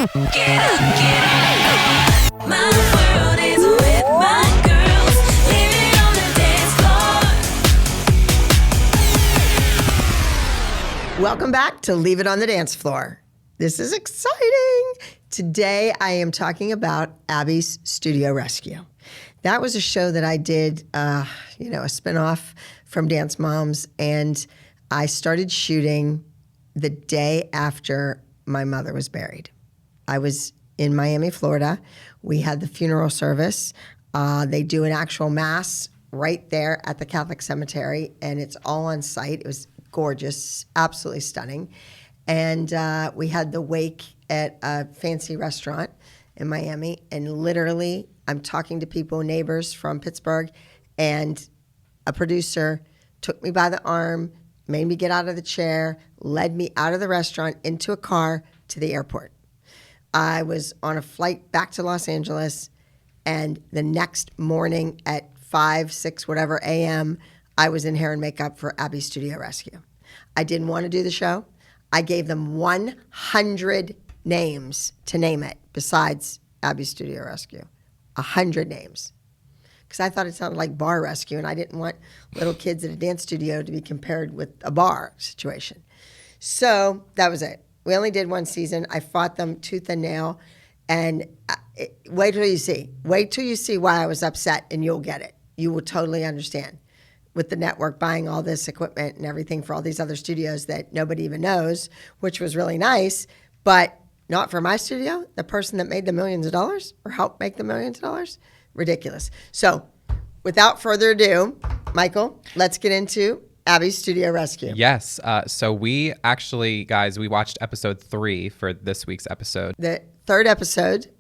Get up, my world is with my girls, living on the dance floor. Welcome back to Leave It on the Dance Floor. This is exciting. Today I am talking about Abby's Studio Rescue. That was a show that I did, a spinoff from Dance Moms, and I started shooting the day after my mother was buried. I was in Miami, Florida. We had the funeral service. They do an actual mass right there at the Catholic cemetery, and it's all on site. It was gorgeous, absolutely stunning. And we had the wake at a fancy restaurant in Miami, and literally I'm talking to people, neighbors from Pittsburgh, and a producer took me by the arm, made me get out of the chair, led me out of the restaurant into a car to the airport. I was on a flight back to Los Angeles, and the next morning at 5, 6, whatever a.m., I was in hair and makeup for Abby's Studio Rescue. I didn't want to do the show. I gave them 100 names to name it besides Abby's Studio Rescue. 100 names. Because I thought it sounded like bar rescue, and I didn't want little kids at a dance studio to be compared with a bar situation. So that was it. We only did one season. I fought them tooth and nail. And wait till you see. Wait till you see why I was upset, and you'll get it. You will totally understand. With the network buying all this equipment and everything for all these other studios that nobody even knows, which was really nice, but not for my studio, the person that made the millions of dollars or helped make the millions of dollars. Ridiculous. So without further ado, Michael, let's get into Abby's Studio Rescue. Yes. So we actually, guys, we watched episode 3 for this week's episode. The third episode,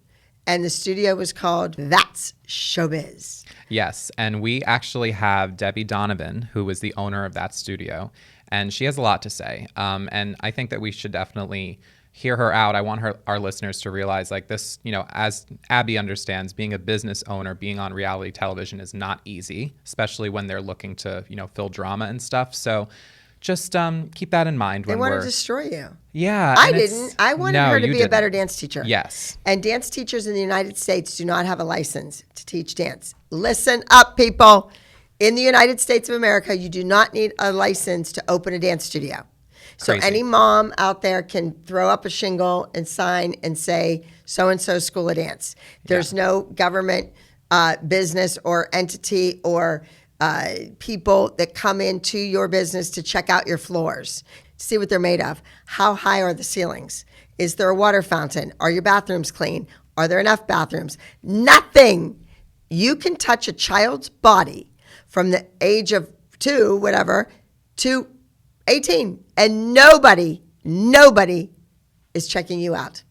and the studio was called Thats Showbiz. Yes. And we actually have Debbie Donovan, who was the owner of that studio, and she has a lot to say. And I think that we should definitely hear her out. I want our listeners to realize, like, this, as Abby understands, being a business owner, being on reality television is not easy, especially when they're looking to, fill drama and stuff. So just keep that in mind. They want to destroy you. Yeah. I didn't. I wanted her to be a better dance teacher. Yes. And dance teachers in the United States do not have a license to teach dance. Listen up, people. In the United States of America, you do not need a license to open a dance studio. So Crazy. Any mom out there can throw up a shingle and sign and say, so-and-so school of dance. There's no government business or entity or people that come into your business to check out your floors, to see what they're made of. How high are the ceilings? Is there a water fountain? Are your bathrooms clean? Are there enough bathrooms? Nothing. You can touch a child's body from the age of 2, whatever, to 18, and nobody is checking you out.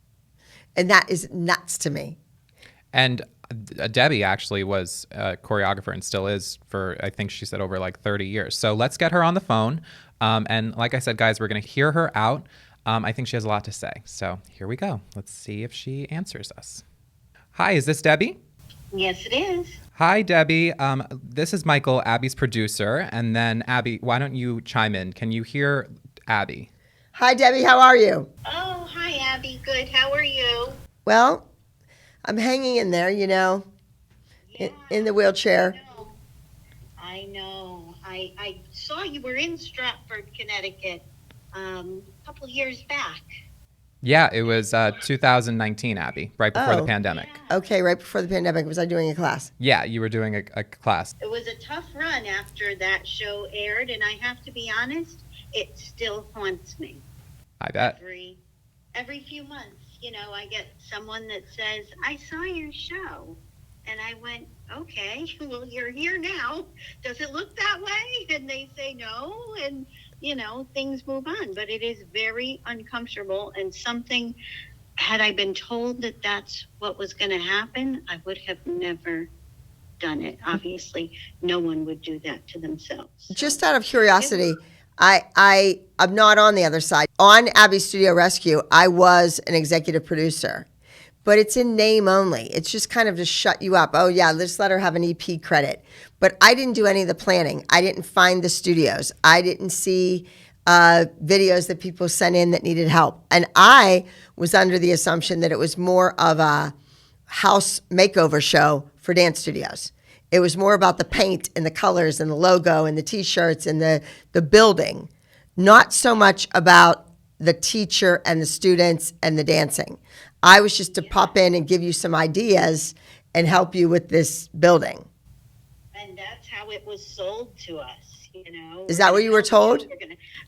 And that is nuts to me. And Debbie actually was a choreographer and still is for, I think she said, over like 30 years. So let's get her on the phone. And like I said, guys, we're going to hear her out. I think she has a lot to say. So here we go. Let's see if she answers us. Hi, is this Debbie? Yes, it is. Hi, Debbie. This is Michael, Abby's producer. And then Abby, why don't you chime in? Can you hear Abby? Hi, Debbie. How are you? Oh, hi, Abby. Good. How are you? Well, I'm hanging in there, Yeah, in the wheelchair. I know. I saw you were in Stratford, Connecticut a couple years back. Yeah, it was 2019, Abby, right before the pandemic. Yeah. Okay, right before the pandemic. Was I doing a class? Yeah, you were doing a class. It was a tough run after that show aired, and I have to be honest, it still haunts me. I bet. Every few months, I get someone that says, I saw your show. And I went, okay, well, you're here now. Does it look that way? And they say no, and, things move on. But it is very uncomfortable, and something, had I been told that that's what was going to happen, I would have never done it. Obviously, no one would do that to themselves. So, just out of curiosity, I'm not on the other side. On Abby's Studio Rescue, I was an executive producer, but it's in name only. It's just kind of to shut you up. Oh yeah, let's let her have an EP credit. But I didn't do any of the planning. I didn't find the studios. I didn't see videos that people sent in that needed help. And I was under the assumption that it was more of a house makeover show for dance studios. It was more about the paint and the colors and the logo and the T-shirts and the building, not so much about the teacher and the students and the dancing. I was just to pop in and give you some ideas and help you with this building. And that's how it was sold to us, you know. Is that what you were told?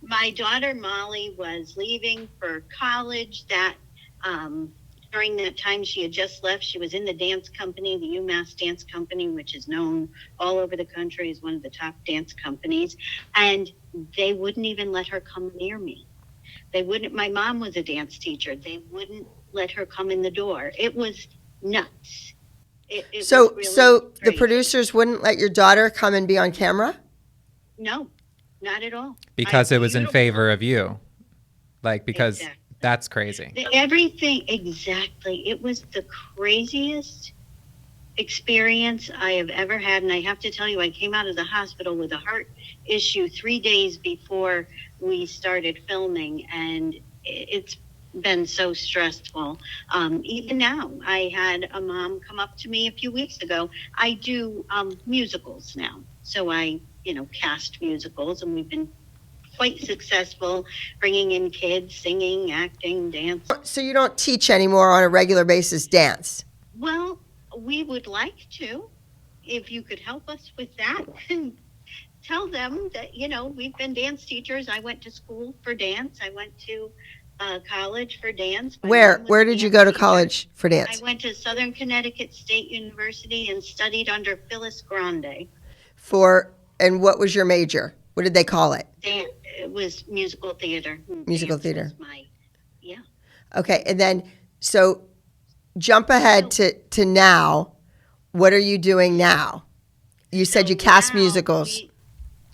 My daughter Molly was leaving for college. That during that time she had just left. She was in the dance company, the UMass Dance Company, which is known all over the country as one of the top dance companies. And they wouldn't even let her come near me. They wouldn't. My mom was a dance teacher. They wouldn't let her come in the door. It was nuts. It So, was really so the crazy. producers wouldn't let your daughter come and be on camera? No, not at all. Because it was in Beautiful. favor of you. Like, because Exactly. that's crazy. Everything, exactly. It was the craziest experience I have ever had. And I have to tell you, I came out of the hospital with a heart issue 3 days before we started filming. And it's been so stressful. Even now, I had a mom come up to me a few weeks ago. I do musicals now. So I, cast musicals, and we've been quite successful bringing in kids, singing, acting, dance. So you don't teach anymore on a regular basis dance? Well, we would like to, if you could help us with that. Tell them that, we've been dance teachers. I went to school for dance. I went to college for dance. My Where mom was where a did you dance go to teacher. college for I dance? went to Southern Connecticut State University and studied under Phyllis Grande. And what was your major? What did they call it? It was musical theater. Musical Dance theater. was yeah. Okay, and then so jump ahead to now. What are you doing now? You said So you cast now musicals.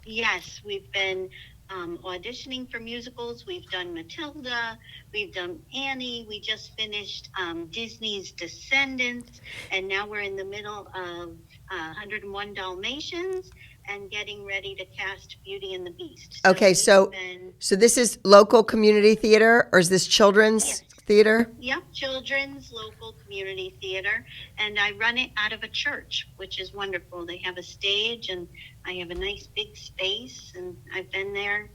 Yes, we've been auditioning for musicals. We've done Matilda. We've done Annie. We just finished Disney's Descendants. And now we're in the middle of 101 Dalmatians and getting ready to cast Beauty and the Beast. Okay, we've so been- this is local community theater, or is this children's Yes. theater? Yep, children's local community theater, and I run it out of a church, which is wonderful. They have a stage, and I have a nice big space, and I've been there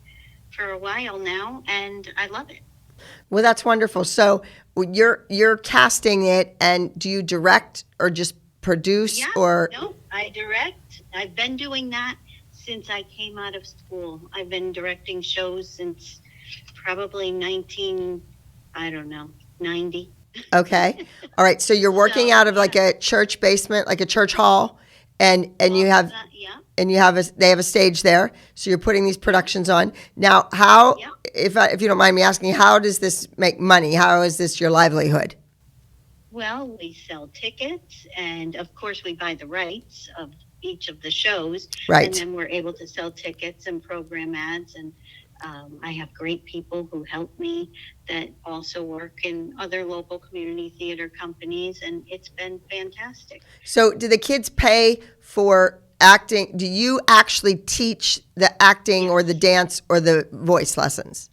for a while now, and I love it. Well, that's wonderful. So you're casting it, and do you direct or just produce Yeah, or? no, I direct. I've been doing that since I came out of school. I've been directing shows since probably 90. Okay. All right. So you're working So, out of like a church basement, like a church hall, and you have Yeah. and they have a stage there. So you're putting these productions on. Now, how Yeah. if you don't mind me asking, how does this make money? How is this your livelihood? Well, we sell tickets, and of course, we buy the rights of each of the shows. Right. And then we're able to sell tickets and program ads. And I have great people who help me that also work in other local community theater companies, and it's been fantastic. So do the kids pay for acting? Do you actually teach the acting or the dance or the voice lessons?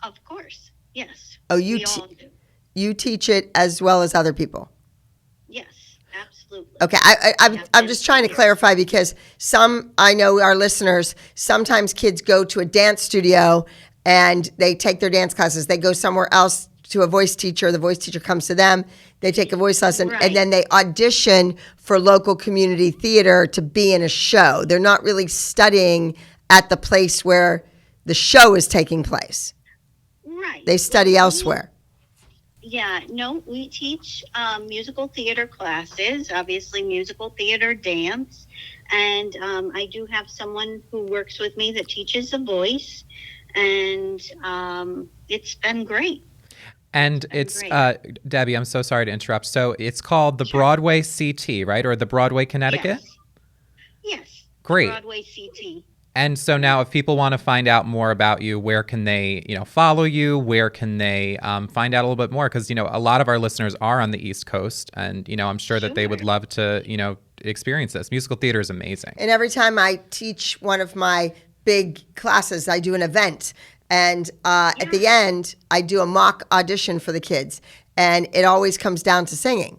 Of course, yes. Oh, you we all do. You teach it as well as other people. Yes, absolutely. Okay, I'm just trying to clarify because I know our listeners, sometimes kids go to a dance studio and they take their dance classes. They go somewhere else to a voice teacher. The voice teacher comes to them. They take a voice lesson, Right. and then they audition for local community theater to be in a show. They're not really studying at the place where the show is taking place. Right. They study elsewhere. Yeah, no, we teach musical theater classes, obviously musical theater dance. And I do have someone who works with me that teaches a voice. And it's been great. And it's, great. Debbie, I'm so sorry to interrupt. So it's called the Broadway CT, right? Or the Broadway Connecticut? Yes. Great. Broadway CT. And so now if people want to find out more about you, where can they, follow you? Where can they find out a little bit more? Because, a lot of our listeners are on the East Coast, and, I'm sure that they would Sure. love to, experience this. Musical theater is amazing. And every time I teach one of my big classes. I do an event. And at the end, I do a mock audition for the kids. And it always comes down to singing.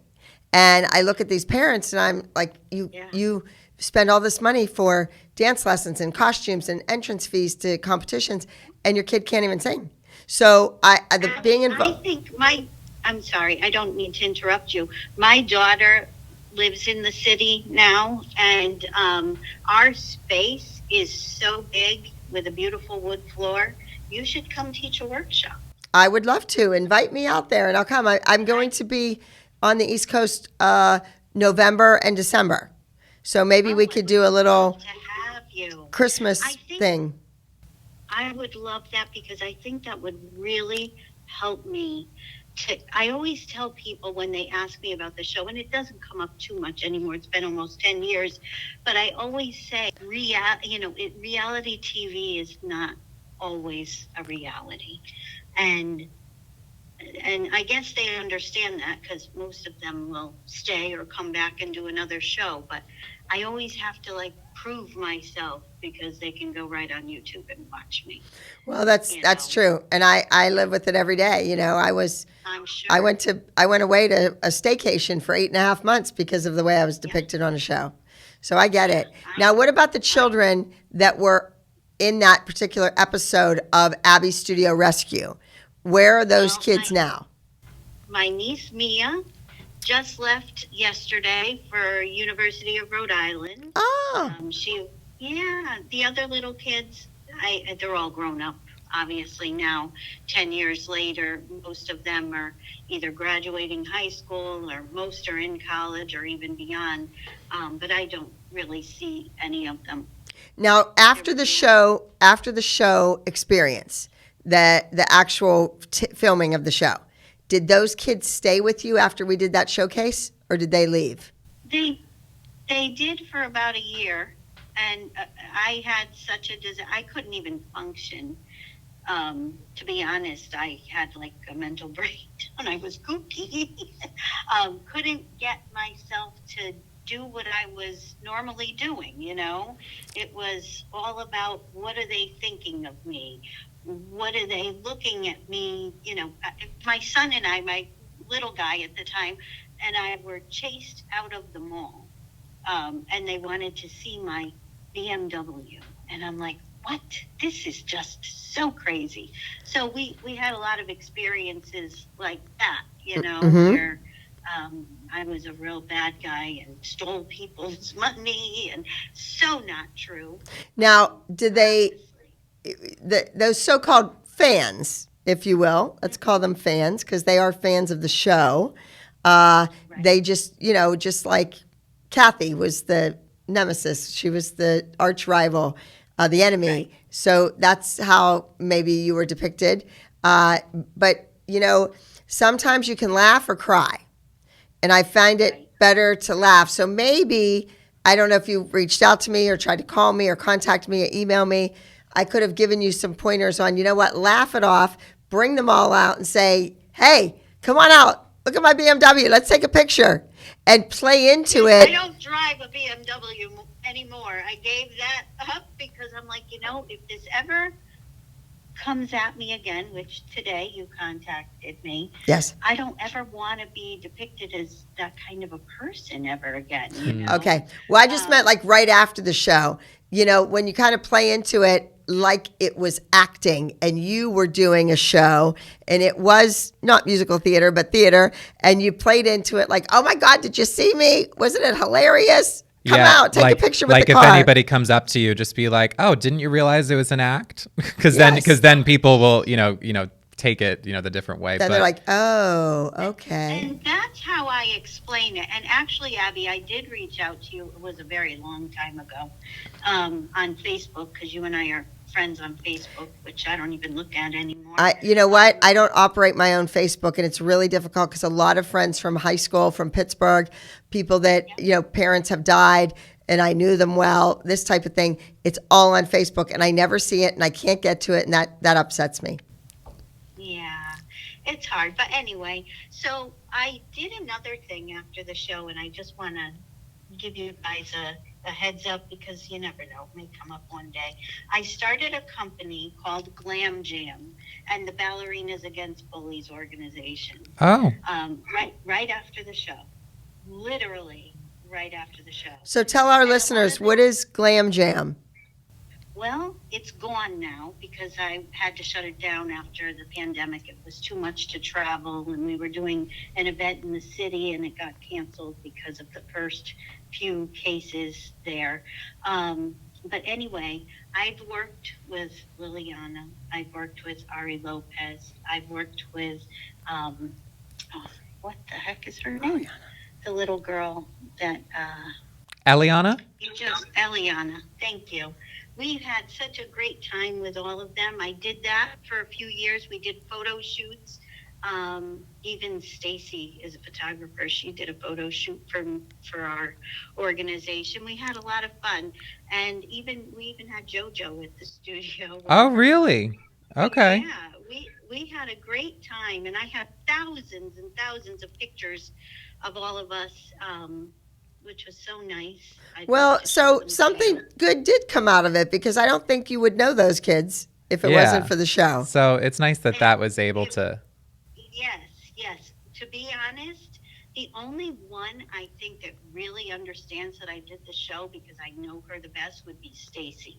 And I look at these parents and I'm like, you spend all this money for dance lessons and costumes and entrance fees to competitions, and your kid can't even sing. So being involved. I think I'm sorry, I don't mean to interrupt you. My daughter lives in the city now, and our space is so big with a beautiful wood floor. You should come teach a workshop. I would love to. Invite me out there, and I'll come. I'm going to be on the East Coast November and December. So maybe we could do a little To have you. Christmas thing. I would love that, because I think that would really help me. I always tell people when they ask me about the show, and it doesn't come up too much anymore. It's been almost 10 years, but I always say, reality TV is not always a reality, and I guess they understand that, because most of them will stay or come back and do another show. But I always have to prove myself, because they can go right on YouTube and watch me. Well, that's true, and I live with it every day. I'm sure. I went away to a staycation for 8.5 months because of the way I was depicted on a show. So I get it. Now, what about the children that were in that particular episode of Abby's Studio Rescue? Where are those kids now? My niece Mia just left yesterday for University of Rhode Island. Oh. The other little kids, they're all grown up, obviously now. 10 years later, most of them are either graduating high school, or most are in college or even beyond. But I don't really see any of them. Now, after the show experience, the actual filming of the show, did those kids stay with you after we did that showcase, or did they leave? They did for about a year, and I had such a I couldn't even function. To be honest, I had a mental breakdown. I was kooky. Couldn't get myself to do what I was normally doing, It was all about, what are they thinking of me? What are they looking at me? My son and I, my little guy at the time, and I were chased out of the mall. And they wanted to see my BMW. And I'm like, what? This is just so crazy. So we had a lot of experiences like that, where I was a real bad guy and stole people's money, and so not true. Now, did those so-called fans, if you will, let's call them fans, because they are fans of the show, they just, just like Kathy was the nemesis. She was the arch rival, the enemy. Right. So that's how maybe you were depicted. But, sometimes you can laugh or cry. And I find it better to laugh. So maybe, I don't know if you reached out to me or tried to call me or contact me or email me. I could have given you some pointers on, laugh it off, bring them all out and say, hey, come on out. Look at my BMW. Let's take a picture and play into it. I don't drive a BMW anymore. I gave that up because I'm like, if this ever comes at me again, which today you contacted me. Yes. I don't ever want to be depicted as that kind of a person ever again. Okay. Well, I just meant right after the show, when you kind of play into it like it was acting and you were doing a show and it was not musical theater, but theater, and you played into it like, oh my God, did you see me? Wasn't it hilarious? Come out, take a picture with the car. Like if anybody comes up to you, just be like, "Oh, didn't you realize it was an act?" Because then people will, take it, the different way. Then they're like, "Oh, okay." And that's how I explain it. And actually, Abby, I did reach out to you. It was a very long time ago, on Facebook, because you and I are friends on Facebook, which I don't even look at anymore. You know what? I don't operate my own Facebook, and it's really difficult because a lot of friends from high school, from Pittsburgh, people that, parents have died, and I knew them well, this type of thing, it's all on Facebook, and I never see it, and I can't get to it, and that upsets me. Yeah, it's hard. But anyway, so I did another thing after the show, and I just want to give you guys a a heads up because you never know, it may come up one day. I started a company called Glam Jam and the Ballerinas Against Bullies organization. Oh, Right after the show, literally right after the show. So tell our And a lot listeners, of what is Glam Jam? Well, it's gone now because I had to shut it down after the pandemic. It was too much to travel, and we were doing an event in the city, and it got canceled because of the first few cases there. But anyway, I've worked with Liliana. I've worked with Ari Lopez. I've worked with, oh, what the heck is her name? The little girl that Eliana? Eliana. Thank you. We've had such a great time with all of them. I did that for a few years. We did photo shoots. Even Stacy is a photographer. She did a photo shoot for our organization. We had a lot of fun, and we even had JoJo at the studio. Oh, really? Okay. Yeah, we had a great time, and I have thousands and thousands of pictures of all of us. Which was so nice. I'd Well, love to show so them to something you. good did come out of it because I don't think you would know those kids if it Yeah. wasn't for the show. So it's nice that that was able to. Yes. To be honest, the only one I think that really understands that I did the show because I know her the best would be Stacy,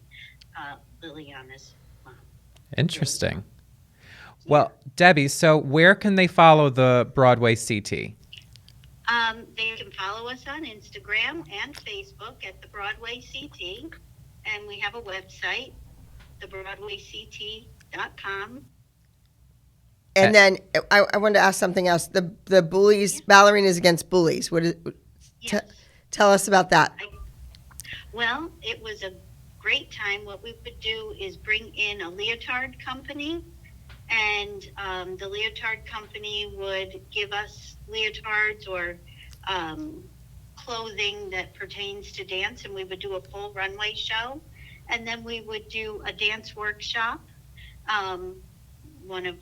Liliana's mom. Interesting. Well, Debbie, so where can they follow the Broadway CT? They can follow us on Instagram and Facebook at the Broadway CT, and we have a website, thebroadwayct.com. And then I wanted to ask something else. The bullies, ballerinas against bullies. Yes. Tell us about that. Well, it was a great time. What we would do is bring in a leotard company, and the leotard company would give us leotards or clothing that pertains to dance, and we would do a full runway show. And then we would do a dance workshop. One of,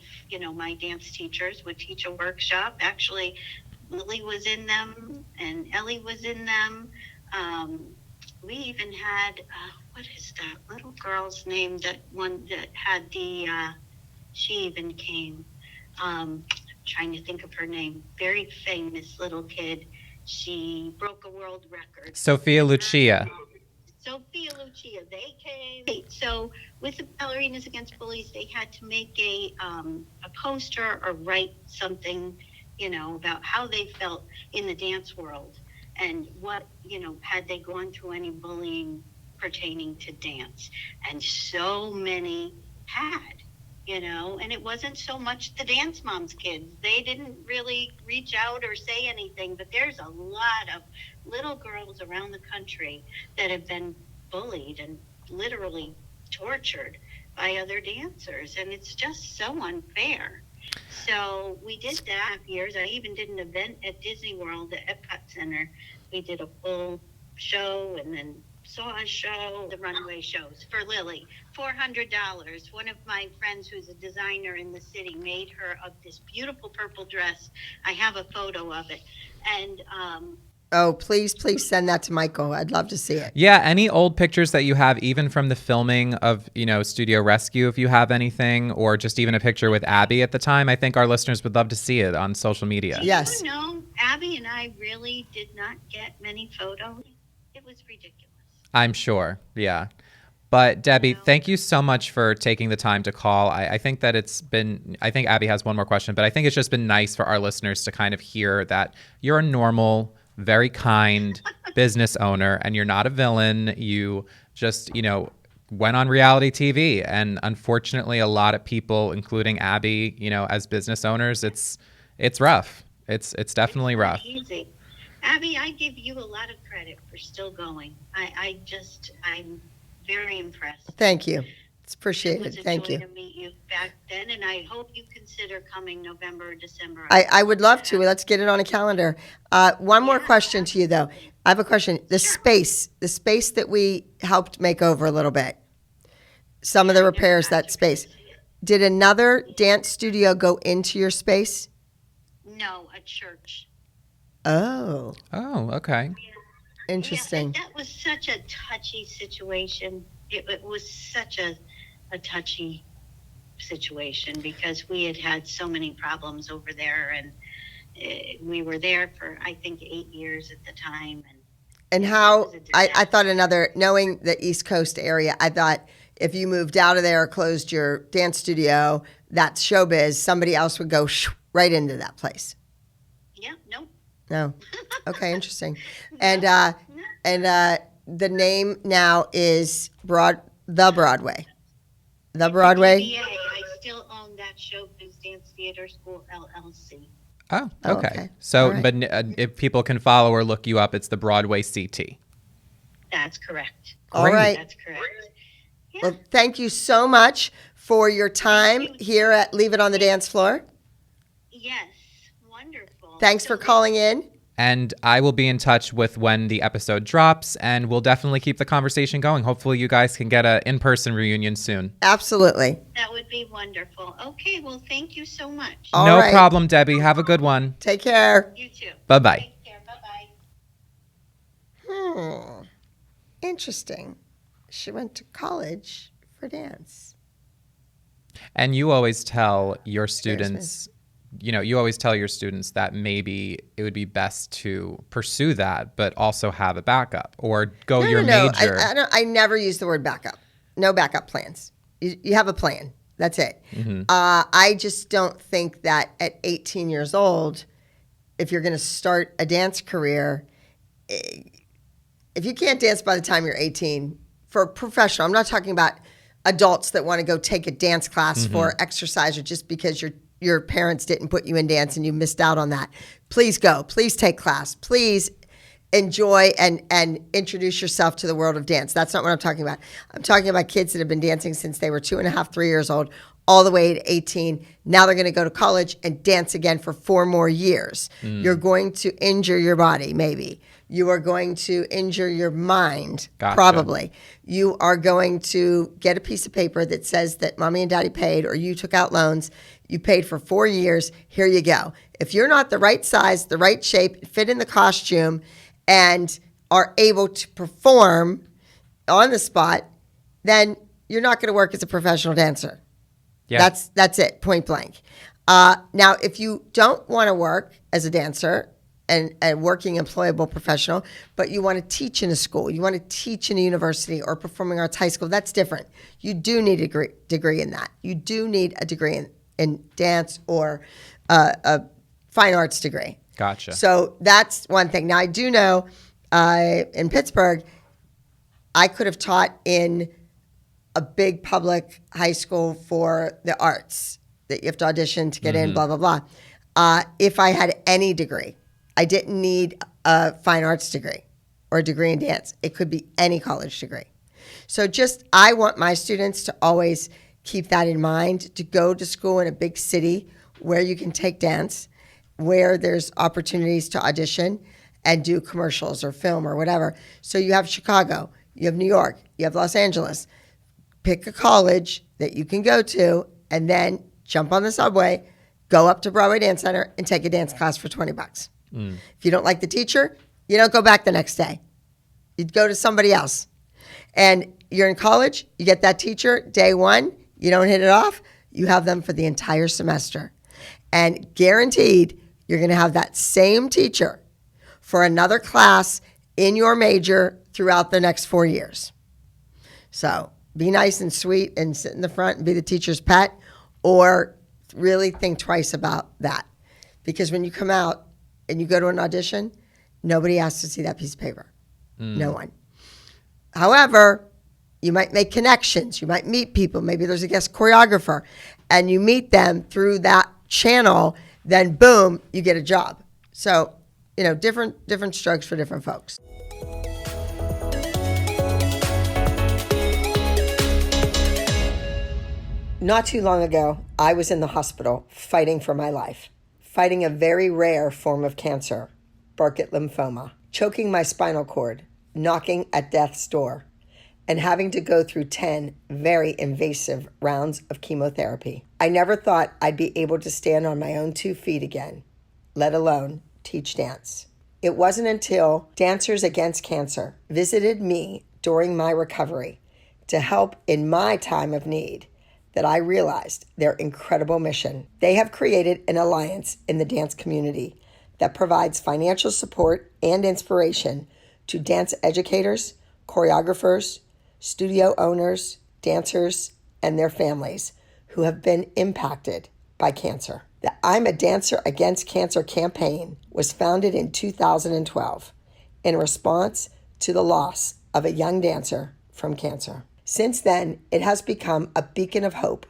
my dance teachers would teach a workshop. Actually, Lily was in them, and Ellie was in them. We even had, what is that little girl's name? That one that had she even came. Trying to think of her name. Very famous little kid. She broke a world record. Sophia Lucia. Sophia Lucia, they came. So with the Ballerinas Against Bullies, they had to make a poster or write something, about how they felt in the dance world and what, had they gone through any bullying pertaining to dance. And so many had. And it wasn't so much the Dance Moms kids. They didn't really reach out or say anything, but there's a lot of little girls around the country that have been bullied and literally tortured by other dancers, and it's just so unfair. So we did that for years. I even did an event at Disney World at Epcot Center. We did a full show and then saw a show, the runway shows for Lily, $400. One of my friends who's a designer in the city made her of this beautiful purple dress. I have a photo of it. And Oh, please send that to Michael. I'd love to see it. Yeah, any old pictures that you have, even from the filming of, Studio Rescue, if you have anything, or just even a picture with Abby at the time, I think our listeners would love to see it on social media. Yes. Abby and I really did not get many photos. It was ridiculous. I'm sure, yeah. But Debbie, thank you so much for taking the time to call. I think that I think Abby has one more question, but I think it's just been nice for our listeners to kind of hear that you're a normal, very kind business owner and you're not a villain. You just, went on reality TV. And unfortunately, a lot of people, including Abby, as business owners, it's rough. It's definitely rough. Easy. Abby, I give you a lot of credit for still going. I'm very impressed. Thank you. It's appreciated. It was a Thank joy you. to meet you back then, and I hope you consider coming November or December. I would love to. Let's get it on a calendar. One more question to you, though. I have a question. The space that we helped make over a little bit, some of the repairs, that space. Did another dance studio go into your space? No, a church. Oh. Oh, okay. Interesting. Yeah, that was such a touchy situation. It was such a touchy situation because we had so many problems over there, and we were there for I think 8 years at the time, And it how was a I thought disaster. knowing the East Coast area, I thought if you moved out of there or closed your dance studio, that's showbiz, somebody else would go right into that place. Yeah, nope. No. Okay, interesting. And No. the name now is the Broadway. The Broadway. DBA, I still own that Showbiz Dance Theater School LLC. Oh, Oh, okay. okay. So, All right. but if people can follow or look you up, it's the Broadway CT. That's correct. All Great. right. That's correct. Yeah. Well, thank you so much for your time Thank you. here at Leave It on the Dance Floor. Yes. Wonderful. Thanks So for calling in. And I will be in touch with when the episode drops, and we'll definitely keep the conversation going. Hopefully, you guys can get an in-person reunion soon. Absolutely. That would be wonderful. Okay, well, thank you so much. All No right. problem, Debbie. Have a good one. Take care. You too. Bye-bye. Take care. Bye-bye. Interesting. She went to college for dance. And you always tell your students, you always tell your students that maybe it would be best to pursue that, but also have a backup or go your major. I never use the word backup. No backup plans. You have a plan. That's it. Mm-hmm. I just don't think that at 18 years old, if you're going to start a dance career, if you can't dance by the time you're 18, for a professional, I'm not talking about adults that want to go take a dance class for exercise or just because your parents didn't put you in dance and you missed out on that. Please go. Please take class. Please enjoy and introduce yourself to the world of dance. That's not what I'm talking about. I'm talking about kids that have been dancing since they were 2.5, 3 years old, all the way to 18. Now they're going to go to college and dance again for 4 more years. You're going to injure your body, maybe. You are going to injure your mind, Gotcha. probably. You are going to get a piece of paper that says that mommy and daddy paid or you took out loans. You paid for 4 years. Here you go. If you're not the right size, the right shape, fit in the costume, and are able to perform on the spot, then you're not going to work as a professional dancer. Yeah. That's it, point blank. Now, if you don't want to work as a dancer and a working employable professional, but you want to teach in a school, you want to teach in a university or performing arts high school, that's different. You do need a degree in that. You do need a degree in dance or a fine arts degree. Gotcha. So that's one thing. Now, I do know in Pittsburgh, I could have taught in a big public high school for the arts that you have to audition to get in, blah, blah, blah. If I had any degree, I didn't need a fine arts degree or a degree in dance. It could be any college degree. So I want my students to always keep that in mind, to go to school in a big city where you can take dance, where there's opportunities to audition and do commercials or film or whatever. So you have Chicago, you have New York, you have Los Angeles. Pick a college that you can go to and then jump on the subway, go up to Broadway Dance Center and take a dance class for $20. If you don't like the teacher, you don't go back the next day. You'd go to somebody else. And you're in college, you get that teacher day one, you don't hit it off, you have them for the entire semester. And guaranteed, you're going to have that same teacher for another class in your major throughout the next 4 years. So be nice and sweet and sit in the front and be the teacher's pet, or really think twice about that. Because when you come out and you go to an audition, nobody asks to see that piece of paper. No one. However, you might make connections. You might meet people. Maybe there's a guest choreographer, and you meet them through that channel. Then, boom, you get a job. So, different strokes for different folks. Not too long ago, I was in the hospital fighting for my life, fighting a very rare form of cancer, Burkitt lymphoma, choking my spinal cord, knocking at death's door, and having to go through 10 very invasive rounds of chemotherapy. I never thought I'd be able to stand on my own 2 feet again, let alone teach dance. It wasn't until Dancers Against Cancer visited me during my recovery to help in my time of need that I realized their incredible mission. They have created an alliance in the dance community that provides financial support and inspiration to dance educators, choreographers, studio owners, dancers, and their families who have been impacted by cancer. The I'm a Dancer Against Cancer campaign was founded in 2012 in response to the loss of a young dancer from cancer. Since then, it has become a beacon of hope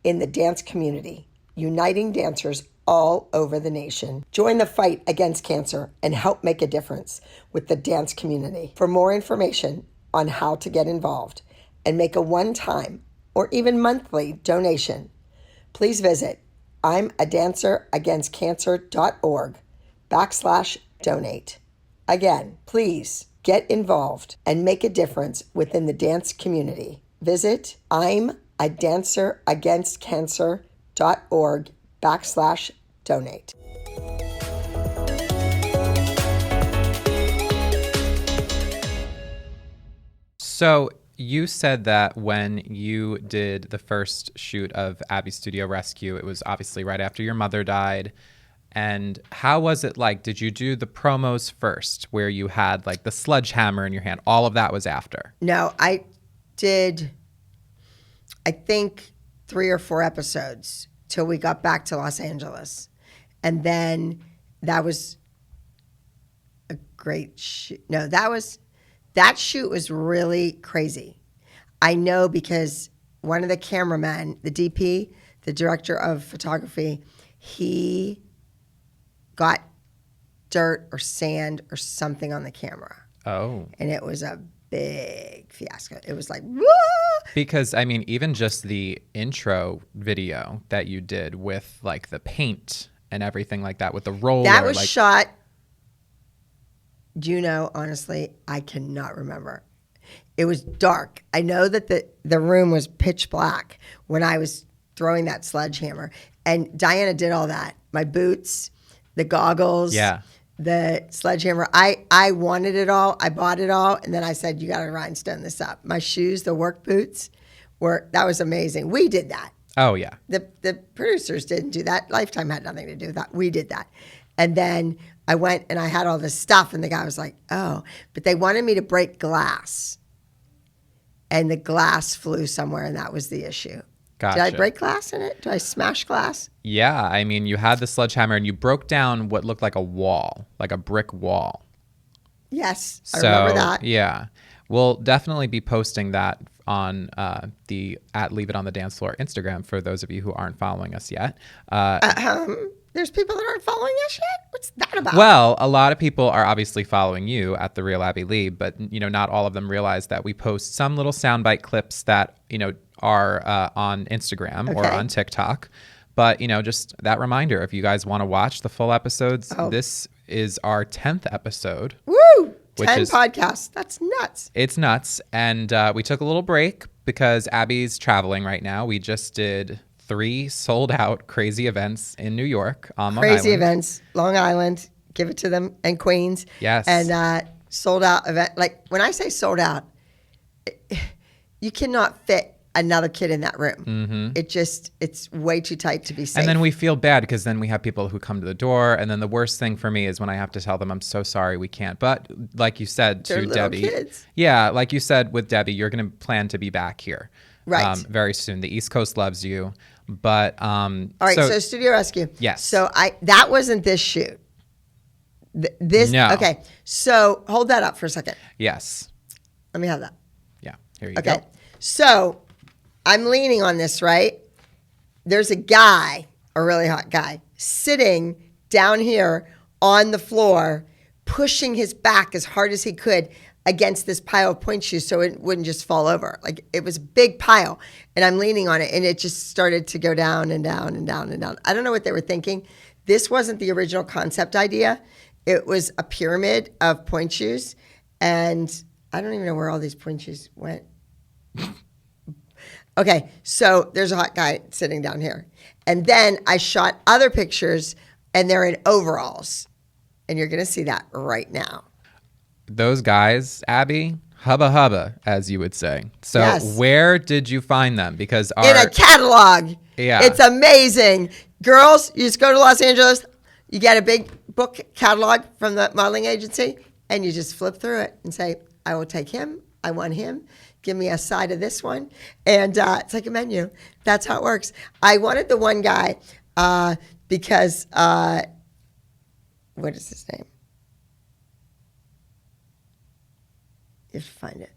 in the dance community, uniting dancers all over the nation. Join the fight against cancer and help make a difference with the dance community. For more information on how to get involved and make a one-time or even monthly donation, please visit I'mADancerAgainstCancer.org/donate. Again, please get involved and make a difference within the dance community. Visit I'mADancerAgainstCancer.org/donate. So you said that when you did the first shoot of Abby's Studio Rescue, it was obviously right after your mother died. And how was it like? Did you do the promos first where you had like the sledgehammer in your hand? All of that was after? No, I did, I think 3 or 4 episodes till we got back to Los Angeles. And then that was a great shoot. No, that shoot was really crazy. I know because one of the cameramen, the DP, the director of photography, he got dirt or sand or something on the camera. Oh. And it was a big fiasco. It was like, whoa! Because, I mean, even just the intro video that you did with like the paint and everything like that with the roller. That was like, shot, do you know, honestly, I cannot remember. It was dark. I know that the room was pitch black when I was throwing that sledgehammer. And Diana did all that. My boots, the goggles, Yeah. the sledgehammer. I wanted it all. I bought it all. And then I said, you got to rhinestone this up. My shoes, the work boots, that was amazing. We did that. Oh, yeah. The producers didn't do that. Lifetime had nothing to do with that. We did that. And then I went and I had all this stuff, and the guy was like, oh, but they wanted me to break glass. And the glass flew somewhere, and that was the issue. Gotcha. Did I break glass in it? Did I smash glass? Yeah. I mean, you had the sledgehammer and you broke down what looked like a wall, like a brick wall. Yes, I remember that. Yeah. We'll definitely be posting that on the @Leave It on the Dance Floor Instagram for those of you who aren't following us yet. There's people that aren't following us yet? What's that about? Well, a lot of people are obviously following you at The Real Abby Lee, but, you know, not all of them realize that we post some little soundbite clips that, you know, are on Instagram or Okay. on TikTok. But, you know, just that reminder, if you guys want to watch the full episodes, this is our 10th episode. Woo! Which 10 is- podcasts. That's nuts. It's nuts. And we took a little break because Abby's traveling right now. We just did 3 sold out crazy events in New York on Long Crazy Island. events. Long Island. Give it to them. And Queens. Yes. And sold out event. Like, when I say sold out, you cannot fit another kid in that room. Mm-hmm. It's way too tight to be safe. And then we feel bad because then we have people who come to the door. And then the worst thing for me is when I have to tell them, I'm so sorry, we can't. But like you said They're to little Debbie. kids. Yeah, like you said with Debbie, you're going to plan to be back here. Right. Very soon. The East Coast loves you. But All right, so Studio Rescue. Yes. So that wasn't this shoot. This No. Okay. So hold that up for a second. yes. Let me have that. Yeah. Here you Okay. go. So I'm leaning on this, right? There's a guy, a really hot guy, sitting down here on the floor, pushing his back as hard as he could against this pile of point shoes so it wouldn't just fall over. Like, it was a big pile, and I'm leaning on it, and it just started to go down and down and down and down. I don't know what they were thinking. This wasn't the original concept idea. It was a pyramid of point shoes, and I don't even know where all these point shoes went. Okay, so there's a hot guy sitting down here. And then I shot other pictures, and they're in overalls. And you're going to see that right now. Those guys, Abby, hubba hubba, as you would say. So Yes. where did you find them? Because In a catalog. Yeah. It's amazing. Girls, you just go to Los Angeles, you get a big book catalog from the modeling agency, and you just flip through it and say, I will take him. I want him. Give me a side of this one. And it's like a menu. That's how it works. I wanted the one guy because, what is his name? You have to find it.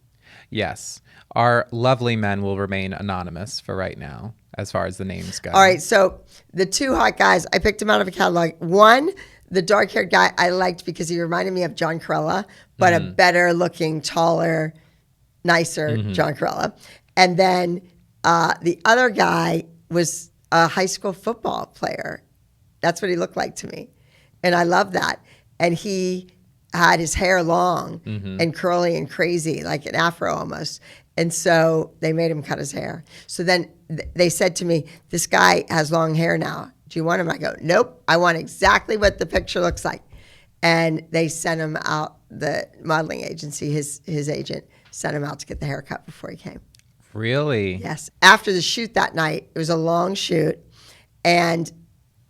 Yes. Our lovely men will remain anonymous for right now, as far as the names go. All right, so the two hot guys, I picked them out of a catalog. One, the dark-haired guy, I liked because he reminded me of John Corella, but a better-looking, taller, nicer John Corella. And then the other guy was a high school football player. That's what he looked like to me. And I love that. And he had his hair long and curly and crazy, like an afro almost. And so they made him cut his hair. So then they said to me, this guy has long hair now. Do you want him? I go, nope. I want exactly what the picture looks like. And they sent him out, the modeling agency, his agent, sent him out to get the haircut before he came. Really? Yes. After the shoot that night, it was a long shoot. And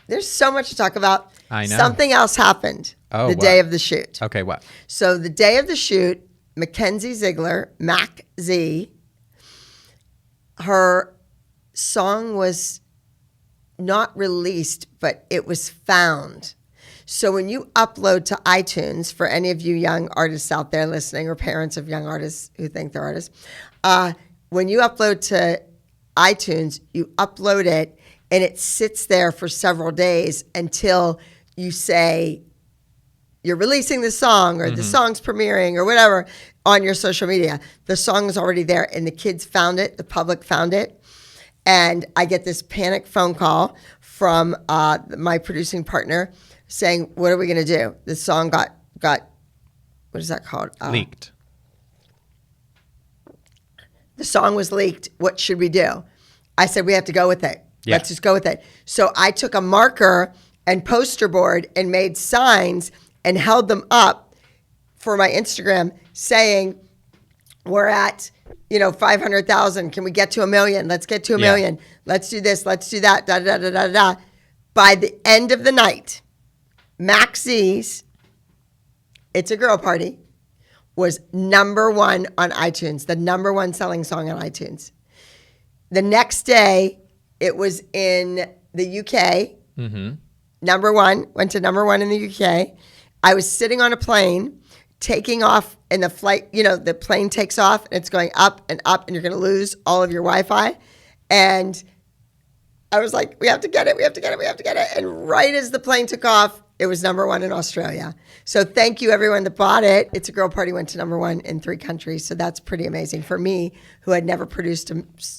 there's so much to talk about. I know. Something else happened Oh, the what? day of the shoot. Okay, what? So the day of the shoot, Mackenzie Ziegler, Mac Z, her song was not released, but it was found. So when you upload to iTunes, for any of you young artists out there listening, or parents of young artists who think they're artists, when you upload to iTunes, you upload it and it sits there for several days until you say you're releasing the song or the song's premiering or whatever on your social media. The song is already there and the kids found it, the public found it. And I get this panic phone call from my producing partner saying, what are we going to do? The song got what is that called? Leaked. The song was leaked. What should we do? I said, we have to go with it. Yeah. Let's just go with it. So I took a marker and poster board and made signs and held them up for my Instagram saying, we're at, 500,000. Can we get to 1 million? Let's get to a Yeah. million. Let's do this. Let's do that. Da, da, da, da, da. By the end of the night, Max Z's It's a Girl Party was number one on iTunes, the number one selling song on iTunes. The next day, it was in the UK. Number one, went to number one in the UK. I was sitting on a plane, taking off, and the flight, the plane takes off, and it's going up, and you're going to lose all of your Wi-Fi. And I was like, we have to get it, we have to get it, we have to get it. And right as the plane took off, it was number one in Australia. So thank you, everyone that bought it. It's a Girl Party went to number one in 3 countries. So that's pretty amazing for me, who had never produced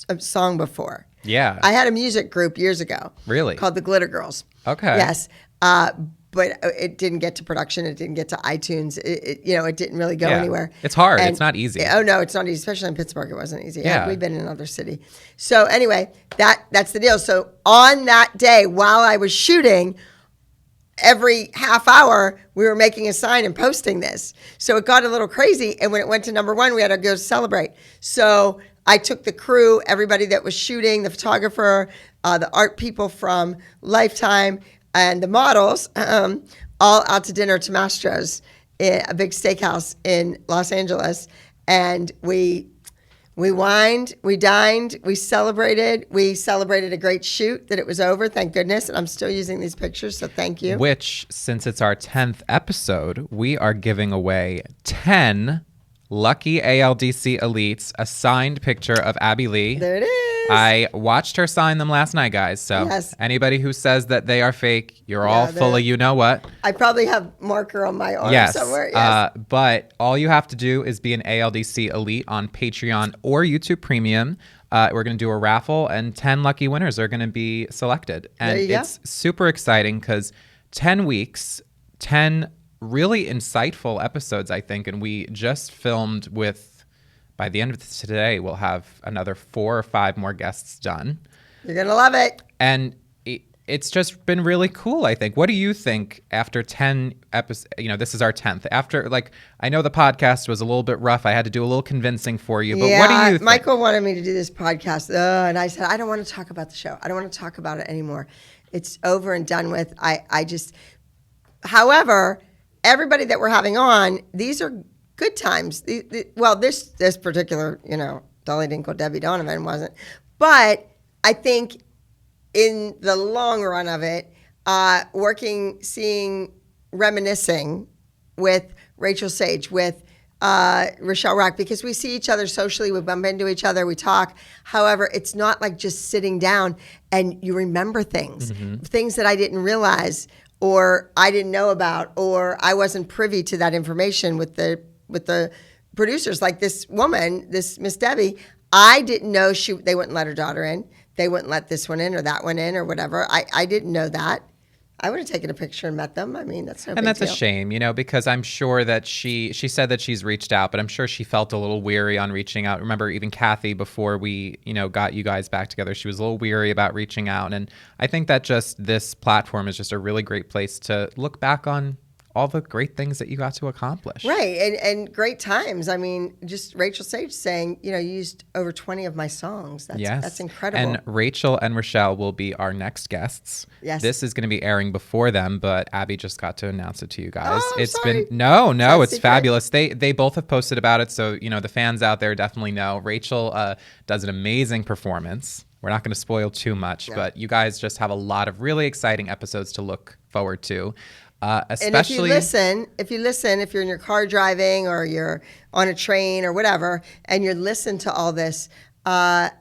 a song before. Yeah. I had a music group years ago. Really? Called the Glitter Girls. Okay. Yes. But it didn't get to production. It didn't get to iTunes. It didn't really go Yeah. anywhere. It's hard. And- It's not easy. Oh, no, it's not easy. Especially in Pittsburgh, it wasn't easy. Yeah. We've been in another city. So anyway, that's the deal. So on that day, while I was shooting, every half hour, we were making a sign and posting this. So it got a little crazy. And when it went to number one, we had to go celebrate. So I took the crew, everybody that was shooting, the photographer, the art people from Lifetime, and the models, all out to dinner to Mastro's, a big steakhouse in Los Angeles. And we wined, we dined, we celebrated a great shoot that it was over, thank goodness. And I'm still using these pictures, so thank you. Which, since it's our 10th episode, we are giving away 10 lucky ALDC elites, a signed picture of Abby Lee. There it is. I watched her sign them last night, guys. So Yes. anybody who says that they are fake, you're all full they're- of you know what. I probably have marker on my arm Yes. somewhere. Yes. But all you have to do is be an ALDC elite on Patreon or YouTube Premium. We're going to do a raffle, and 10 lucky winners are going to be selected. And There you go. it's super exciting because 10 weeks, 10 really insightful episodes, I think. And we just filmed by the end of today, we'll have another 4 or 5 more guests done. You're going to love it. And it's just been really cool, I think. What do you think after 10 episodes? This is our 10th. After, I know the podcast was a little bit rough. I had to do a little convincing for you, but what do you think? Michael wanted me to do this podcast, and I said, I don't want to talk about the show. I don't want to talk about it anymore. It's over and done with. However, everybody that we're having on, these are good times. This particular, Dolly Dinkle, Debbie Donovan wasn't. But I think in the long run of it, reminiscing with Rachel Sage, with Rochelle Rock, because we see each other socially, we bump into each other, we talk. However, it's not like just sitting down and you remember things, things that I didn't realize or I didn't know about, or I wasn't privy to that information with the producers. Like this woman, this Miss Debbie, I didn't know they wouldn't let her daughter in. They wouldn't let this one in or that one in or whatever. I didn't know that. I would have taken a picture and met them. I mean, that's no big deal. And that's a shame, because I'm sure that she said that she's reached out, but I'm sure she felt a little weary on reaching out. Remember, even Kathy, before we, got you guys back together, she was a little weary about reaching out. And I think that just this platform is just a really great place to look back on all the great things that you got to accomplish. Right, and great times. I mean, just Rachel Sage saying, you used over 20 of my songs. That's incredible. And Rachel and Rochelle will be our next guests. Yes. This is going to be airing before them, but Abby just got to announce it to you guys. Oh, it's sorry. been it's secret. fabulous. They both have posted about it, so the fans out there definitely know. Rachel does an amazing performance. We're not going to spoil too much, but you guys just have a lot of really exciting episodes to look forward to. Especially, and if you listen, if you're in your car driving or you're on a train or whatever, and you listen to all this, I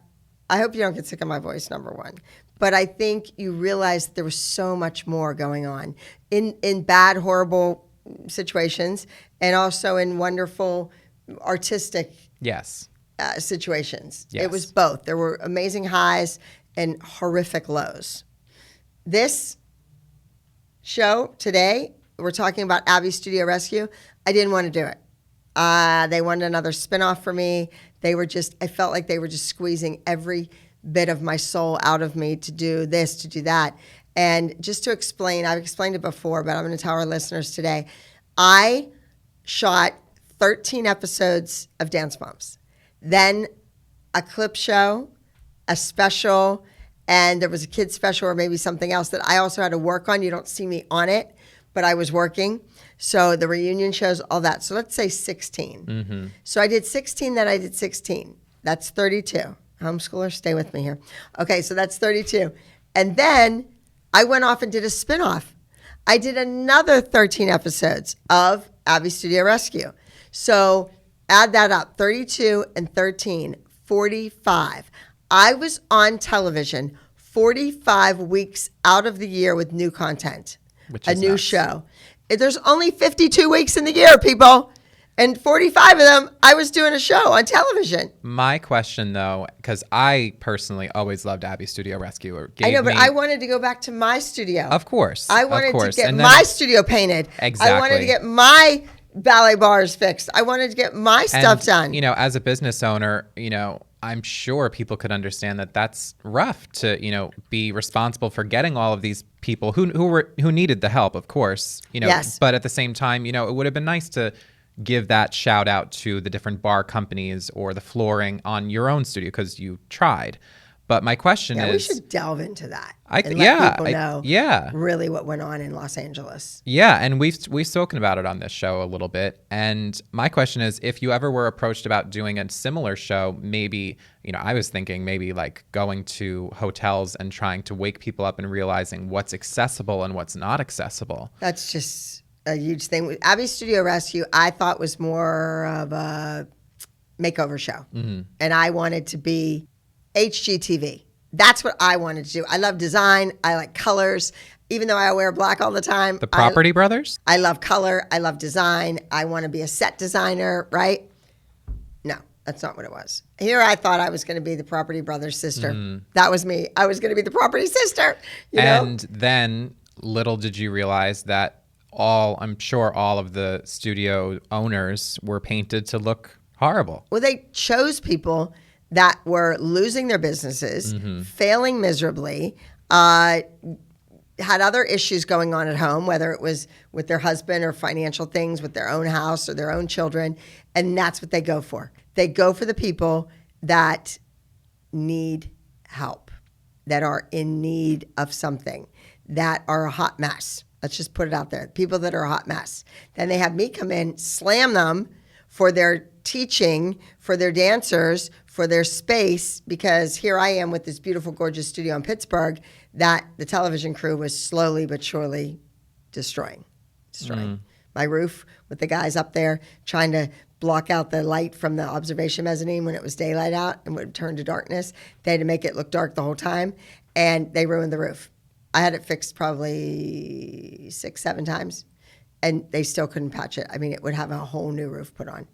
hope you don't get sick of my voice, number one. But I think you realize that there was so much more going on in bad, horrible situations, and also in wonderful, artistic situations. Yes. It was both. There were amazing highs and horrific lows. This show today, we're talking about Abby's Studio Rescue. I didn't want to do it. They wanted another spinoff for me. I felt like they were just squeezing every bit of my soul out of me to do this, to do that. And just to explain, I've explained it before, but I'm going to tell our listeners today. I shot 13 episodes of Dance Moms, then a clip show, a special, and there was a kid's special or maybe something else that I also had to work on. You don't see me on it, but I was working. So the reunion shows, all that. So let's say 16. So I did 16, then I did 16. That's 32. Homeschoolers, stay with me here. Okay, so that's 32. And then I went off and did a spinoff. I did another 13 episodes of Abby Studio Rescue. So add that up, 32 and 13, 45. I was on television 45 weeks out of the year with new content, Which a is new nuts. show. There's only 52 weeks in the year, people. And 45 of them, I was doing a show on television. My question, though, because I personally always loved Abby Studio Rescue. I know, but I wanted to go back to my studio. Of course. I wanted to get And my studio painted. Exactly. I wanted to get my ballet bars fixed. I wanted to get my stuff done. As a business owner, I'm sure people could understand that that's rough to, be responsible for getting all of these people who needed the help, of course, Yes. But at the same time, it would have been nice to give that shout out to the different bar companies or the flooring on your own studio because you tried. But my question is, we should delve into that. Let people know really what went on in Los Angeles. Yeah, and we've spoken about it on this show a little bit. And my question is, if you ever were approached about doing a similar show, maybe, I was thinking maybe like going to hotels and trying to wake people up and realizing what's accessible and what's not accessible. That's just a huge thing. Abby Studio Rescue, I thought was more of a makeover show. And I wanted to be HGTV. That's what I wanted to do. I love design. I like colors. Even though I wear black all the time. The Property Brothers? I love color. I love design. I want to be a set designer, right? No, that's not what it was. Here I thought I was going to be the Property Brothers sister. That was me. I was going to be the Property sister. And then little did you realize that I'm sure all of the studio owners were painted to look horrible. Well, they chose people that were losing their businesses, failing miserably, had other issues going on at home, whether it was with their husband or financial things with their own house or their own children. And that's what they go for. They go for the people that need help, that are in need of something, that are a hot mess. Let's just put it out there. People that are a hot mess. Then they have me come in, slam them for their teaching, for their dancers, for their space, because here I am with this beautiful, gorgeous studio in Pittsburgh that the television crew was slowly but surely destroying. My roof with the guys up there trying to block out the light from the observation mezzanine when it was daylight out and would turn to darkness. They had to make it look dark the whole time, and they ruined the roof. I had it fixed probably 6-7 times, and they still couldn't patch it. I mean, it would have a whole new roof put on.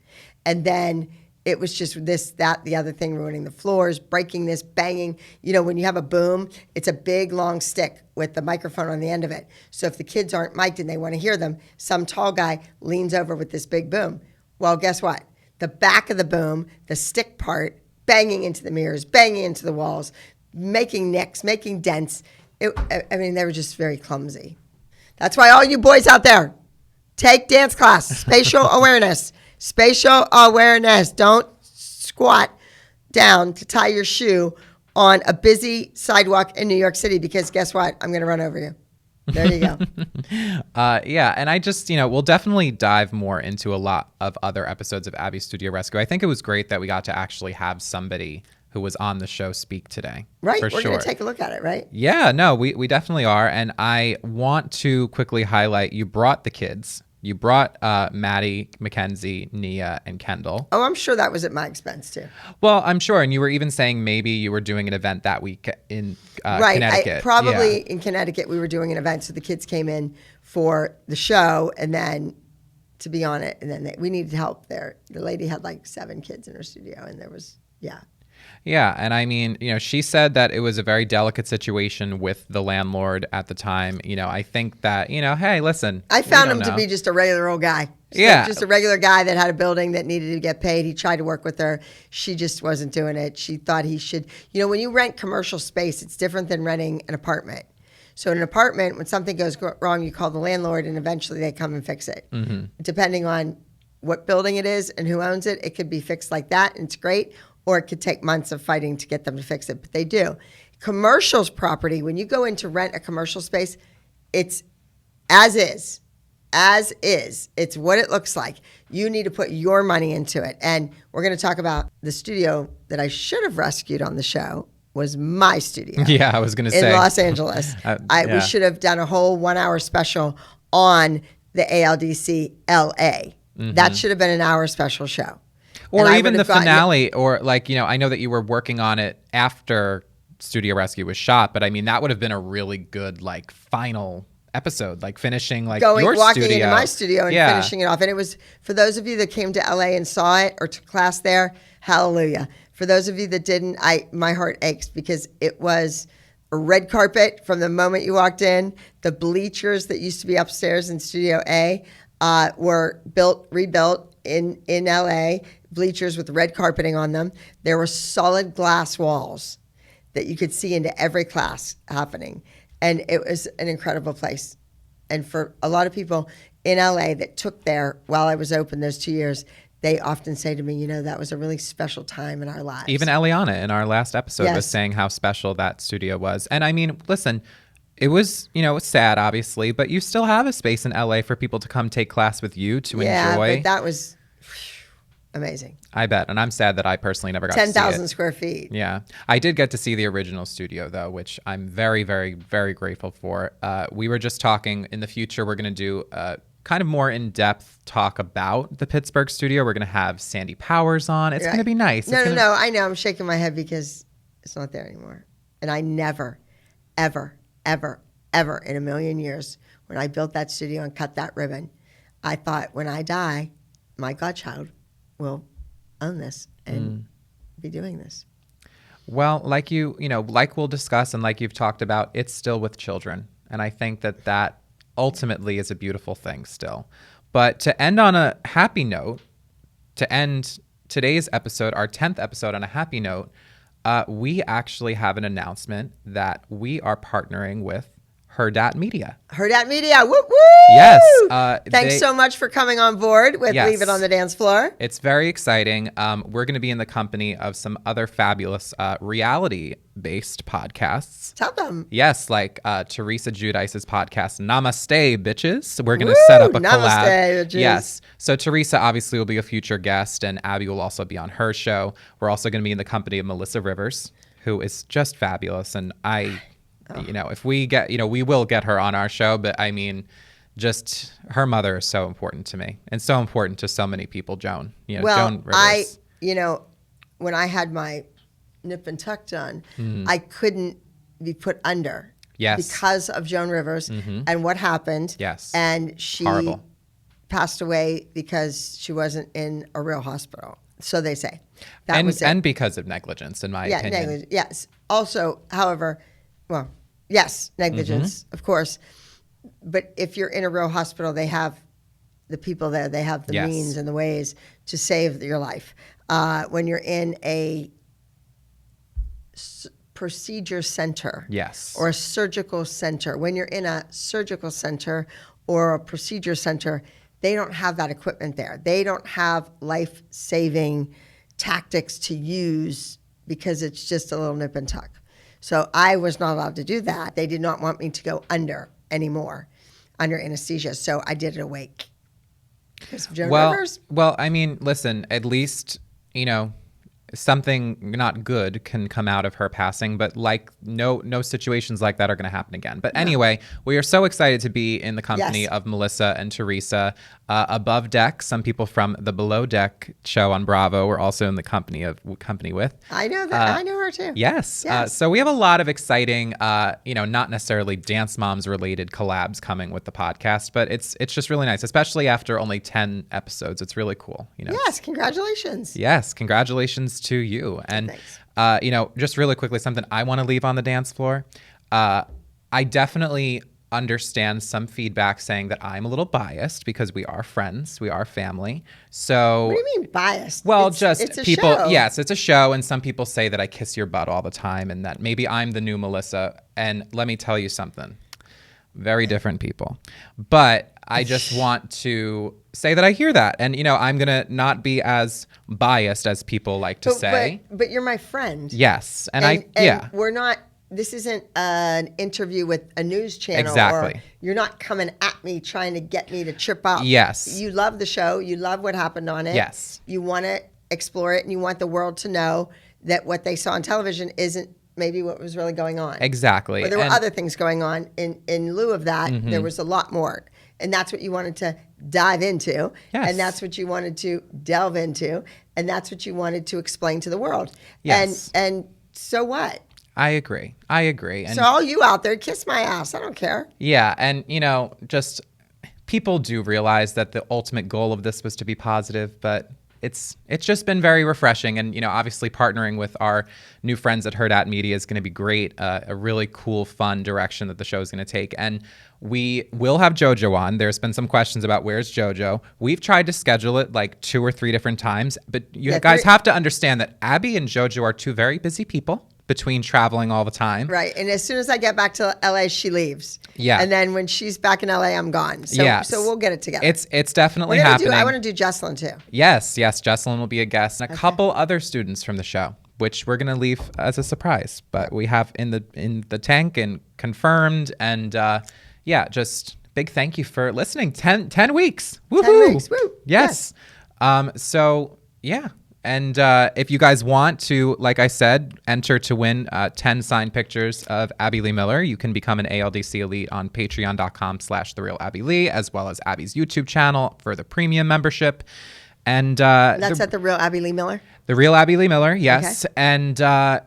And then it was just this, that, the other thing, ruining the floors, breaking this, banging. You know, when you have a boom, it's a big, long stick with the microphone on the end of it. So if the kids aren't mic'd and they want to hear them, some tall guy leans over with this big boom. Well, guess what? The back of the boom, the stick part, banging into the mirrors, banging into the walls, making nicks, making dents. I mean, they were just very clumsy. That's why all you boys out there, take dance class, spatial awareness. Spatial awareness. Don't squat down to tie your shoe on a busy sidewalk in New York City, because guess what? I'm going to run over you. There you go. Yeah, and I just, we'll definitely dive more into a lot of other episodes of Abby's Studio Rescue. I think it was great that we got to actually have somebody who was on the show speak today. Right. For We're sure. going to take a look at it, right? Yeah, no, we definitely are. And I want to quickly highlight, you brought the kids. You brought Maddie, Mackenzie, Nia, and Kendall. Oh, I'm sure that was at my expense too. Well, I'm sure. And you were even saying maybe you were doing an event that week in Connecticut. Probably Yeah. in Connecticut, we were doing an event. So the kids came in for the show and then to be on it. And then we needed help there. The lady had like 7 kids in her studio, and there was, yeah. Yeah, and I mean, she said that it was a very delicate situation with the landlord at the time. I think that, hey, listen. I found him to be just a regular old guy. Just a regular guy that had a building that needed to get paid. He tried to work with her. She just wasn't doing it. She thought he should. When you rent commercial space, it's different than renting an apartment. So in an apartment, when something goes wrong, you call the landlord, and eventually they come and fix it. Mm-hmm. Depending on what building it is and who owns it, it could be fixed like that, and it's great. Or it could take months of fighting to get them to fix it, but they do. Commercials property, when you go in to rent a commercial space, it's as is. As is. It's what it looks like. You need to put your money into it. And we're going to talk about the studio that I should have rescued on the show was my studio. Yeah, I was going to say. In Los Angeles. We should have done a whole 1-hour special on the ALDC LA. Mm-hmm. That should have been an hour special show. Or even the finale, or I know that you were working on it after Studio Rescue was shot, but I mean, that would have been a really good, final episode, finishing, your walking studio. Into my studio and finishing it off. And it was, for those of you that came to LA and saw it or took class there, hallelujah. For those of you that didn't, my heart aches, because it was a red carpet from the moment you walked in. The bleachers that used to be upstairs in Studio A were rebuilt in LA. Bleachers with red carpeting on them. There were solid glass walls that you could see into every class happening. And it was an incredible place. And for a lot of people in LA that took there while I was open those 2 years, they often say to me, that was a really special time in our lives. Even Eliana in our last episode was saying how special that studio was. And I mean, listen, it was, it's sad, obviously, but you still have a space in LA for people to come take class with you to enjoy. Yeah, but that was amazing. I bet. And I'm sad that I personally never got to see it. 10,000 square feet. Yeah. I did get to see the original studio, though, which I'm very, very, very grateful for. We were just talking, in the future, we're going to do kind of more in-depth talk about the Pittsburgh studio. We're going to have Sandy Powers on. It's going to be nice. No, I know. I'm shaking my head because it's not there anymore. And I never, ever, ever, ever in a million years, when I built that studio and cut that ribbon, I thought, when I die, my godchild will own this and be doing this. Well, like we'll discuss and like you've talked about, it's still with children. And I think that ultimately is a beautiful thing still. But to end on a happy note, to end today's episode, our 10th episode, on a happy note, we actually have an announcement that we are partnering with Herdat Media. Herdat Media. Woo woo! Yes. Thanks so much for coming on board with Yes. Leave It on the Dance Floor. It's very exciting. We're going to be in the company of some other fabulous reality-based podcasts. Tell them. Yes, like Teresa Giudice's podcast, Namaste, Bitches. We're going to set up a Namaste, collab. bitches. Yes. So Teresa obviously will be a future guest, and Abby will also be on her show. We're also going to be in the company of Melissa Rivers, who is just fabulous. And if we get, we will get her on our show, but I mean, just her mother is so important to me and so important to so many people, Joan. Joan Rivers. When I had my nip and tuck done, I couldn't be put under. Yes. Because of Joan Rivers and what happened. Yes. And she Horrible. passed away because she wasn't in a real hospital. So they say. And because of negligence, in my opinion. Negligence. Yes. Also, however, yes, negligence, of course. But if you're in a real hospital, they have the people there. They have the Yes. means and the ways to save your life. When you're in a procedure center, Yes. or a surgical center, when you're in a surgical center or a procedure center, they don't have that equipment there. They don't have life-saving tactics to use because it's just a little nip and tuck. So I was not allowed to do that. They did not want me to go under anymore, under anesthesia. So I did it awake. Because of Joan Rivers. Well, I mean, listen, at least, something not good can come out of her passing, but like no situations like that are going to happen again. But anyway, we are so excited to be in the company Yes. of Melissa and Teresa. Above Deck, some people from the Below Deck show on Bravo were also in the company with. I know that. I know her too. Yes. Yes. So we have a lot of exciting, not necessarily Dance Moms related collabs coming with the podcast, but it's just really nice, especially after only 10 episodes. It's really cool. Yes, congratulations. Yes, congratulations to you. And, just really quickly, something I want to leave on the dance floor. I definitely understand some feedback saying that I'm a little biased because we are friends, we are family. So What do you mean biased? well, it's a people. show. Yes, it's a show, and some people say that I kiss your butt all the time, and that maybe I'm the new Melissa. And let me tell you something: very different people. But I just want to say that I hear that, and I'm gonna not be as biased as people like to say. But you're my friend. Yes, and we're not. This isn't an interview with a news channel. Exactly. Or you're not coming at me trying to get me to trip up. Yes. You love the show. You love what happened on it. Yes. You want to explore it, and you want the world to know that what they saw on television isn't maybe what was really going on. Exactly. But there were other things going on. In lieu of that, there was a lot more. And that's what you wanted to dive into. Yes. And that's what you wanted to delve into. And that's what you wanted to explain to the world. Yes. And so what? I agree. And So all you out there, kiss my ass. I don't care. yeah, and just people do realize that the ultimate goal of this was to be positive, but it's just been very refreshing. And obviously partnering with our new friends at Herdat Media is going to be great. A really cool, fun direction that the show is going to take. And we will have JoJo on. There's been some questions about where's JoJo. We've tried to schedule it like 2 or 3 different times, but you guys have to understand that Abby and JoJo are 2 very busy people between traveling all the time. Right. And as soon as I get back to LA, she leaves. Yeah. And then when she's back in LA, I'm gone. So, Yes. so we'll get it together. It's definitely We're gonna happening. I want to do Jocelyn too. Yes, Jesselyn will be a guest, and a couple other students from the show, which we're gonna leave as a surprise. But we have in the tank and confirmed, and just big thank you for listening. 10 weeks. Woohoo! 10 weeks. Woo. Yes. So yeah. And if you guys want to, like I said, enter to win 10 signed pictures of Abby Lee Miller, you can become an ALDC Elite on patreon.com/TheRealAbbyLee, as well as Abby's YouTube channel for the premium membership. And That's at The Real Abby Lee Miller. The Real Abby Lee Miller, yes. Okay. And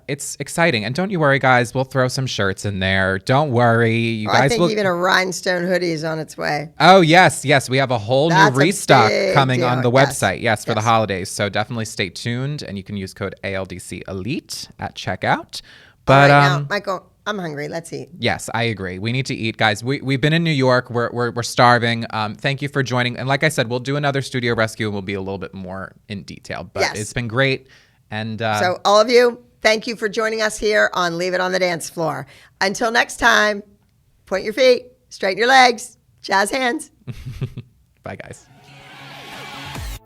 it's exciting. And don't you worry, guys. We'll throw some shirts in there. Don't worry. You guys I think will. even a rhinestone hoodie is on its way. Oh, yes. We have a whole That's new a restock big coming deal. on the Yes. website. Yes, for the Yes. holidays. So definitely stay tuned. And you can use code ALDC Elite at checkout. All But right, now, Michael, I'm hungry. Let's eat. yes, I agree. We need to eat, guys. We've been in New York. We're starving. Thank you for joining. And like I said, we'll do another studio rescue and we'll be a little bit more in detail. But Yes. it's been great. And So all of you, thank you for joining us here on Leave It on the Dance Floor. Until next time. Point your feet, straighten your legs, jazz hands. Bye, guys.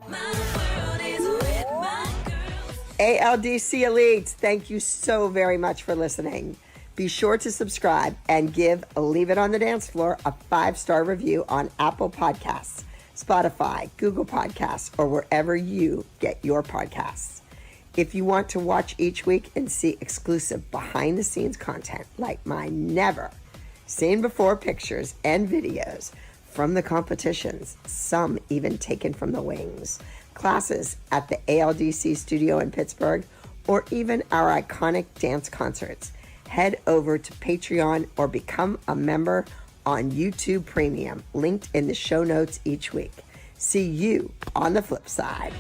My world is with my girls. ALDC Elites, thank you so very much for listening. Be sure to subscribe and give Leave It on the Dance Floor a 5-star review on Apple Podcasts, Spotify, Google Podcasts, or wherever you get your podcasts. If you want to watch each week and see exclusive behind-the-scenes content like my never seen before pictures and videos from the competitions, some even taken from the wings, classes at the ALDC studio in Pittsburgh, or even our iconic dance concerts, head over to Patreon or become a member on YouTube Premium, linked in the show notes each week. See you on the flip side.